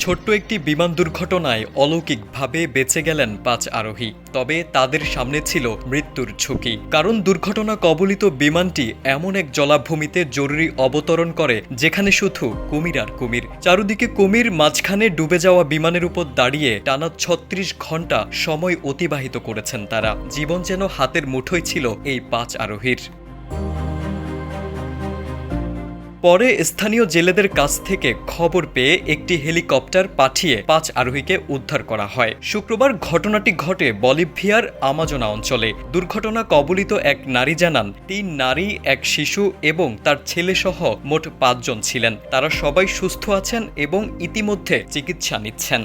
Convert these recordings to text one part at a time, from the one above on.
ছোট্ট একটি বিমান দুর্ঘটনায় অলৌকিকভাবে বেঁচে গেলেন ৫ আরোহী। তবে তাদের সামনে ছিল মৃত্যুর ঝুঁকি, কারণ দুর্ঘটনা কবলিত বিমানটি এমন এক জলাভূমিতে জরুরি অবতরণ করে যেখানে শুধু কুমির আর কুমির। চারদিকে কুমির, মাঝখানে ডুবে যাওয়া বিমানের উপর দাঁড়িয়ে টানা ৩৬ ঘন্টা সময় অতিবাহিত করেছেন তারা। জীবন যেন হাতের মুঠোয় ছিল এই ৫ আরোহীর। পরে স্থানীয় জেলেদের কাছ থেকে খবর পেয়ে একটি হেলিকপ্টার পাঠিয়ে ৫ আরোহীকে উদ্ধার করা হয়। শুক্রবার ঘটনাটি ঘটে বলিভিয়ার আমাজোনা অঞ্চলে। দুর্ঘটনা কবলিত এক নারী জানান, ৩ নারী, এক শিশু এবং তার ছেলেসহ মোট ৫ জন ছিলেন। তারা সবাই সুস্থ আছেন এবং ইতিমধ্যে চিকিৎসা নিচ্ছেন।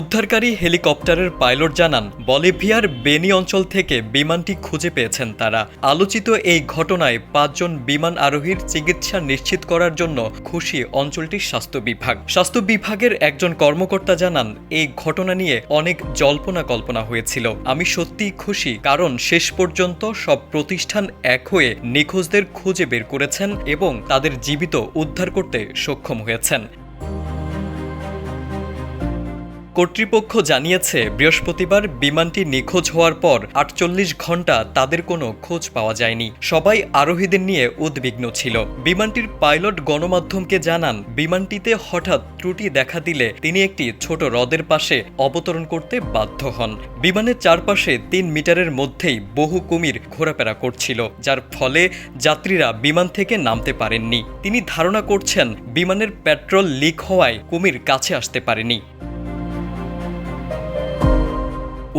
উদ্ধারকারী হেলিকপ্টারের পাইলট জানান, বলিভিয়ার বেনি অঞ্চল থেকে বিমানটি খুঁজে পেয়েছেন তারা। আলোচিত এই ঘটনায় ৫ জন বিমান আরোহীর চিকিৎসা নিশ্চিত করার জন্য খুশি অঞ্চলটির স্বাস্থ্য বিভাগ। স্বাস্থ্য বিভাগের একজন কর্মকর্তা জানান, এই ঘটনা নিয়ে অনেক জল্পনা কল্পনা হয়েছিল। আমি সত্যিই খুশি, কারণ শেষ পর্যন্ত সব প্রতিষ্ঠান এক হয়ে নিখোঁজদের খুঁজে বের করেছেন এবং তাদের জীবিত উদ্ধার করতে সক্ষম হয়েছেন। কর্তৃপক্ষ জানিয়েছে, বৃহস্পতিবার বিমানটি নিখোঁজ হওয়ার পর ৪৮ ঘন্টা তাদের কোনো খোঁজ পাওয়া যায়নি। সবাই আরোহীদের নিয়ে উদ্বিগ্ন ছিল। বিমানটির পাইলট গণমাধ্যমকে জানান, বিমানটিতে হঠাৎ ত্রুটি দেখা দিলে তিনি একটি ছোট হ্রদের পাশে অবতরণ করতে বাধ্য হন। বিমানের চারপাশে ৩ মিটারের মধ্যেই বহু কুমির ঘোরাফেরা করছিল, যার ফলে যাত্রীরা বিমান থেকে নামতে পারেননি। তিনি ধারণা করছেন, বিমানের পেট্রোল লিক হওয়ায় কুমির কাছে আসতে পারেনি।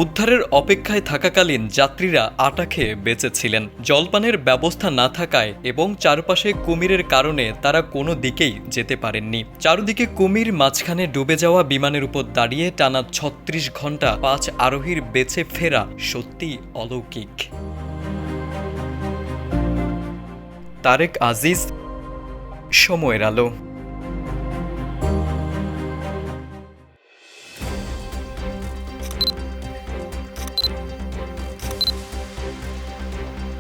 উদ্ধারের অপেক্ষায় থাকাকালীন যাত্রীরা আটা খেয়ে বেঁচেছিলেন। জলপানের ব্যবস্থা না থাকায় এবং চারপাশে কুমিরের কারণে তারা কোনো দিকেই যেতে পারেননি। চারদিকে কুমির, মাঝখানে ডুবে যাওয়া বিমানের উপর দাঁড়িয়ে টানা ৩৬ ঘন্টা ৫ আরোহীর বেঁচে ফেরা সত্যিই অলৌকিক। তারেক আজিজ, সময়ের আলো।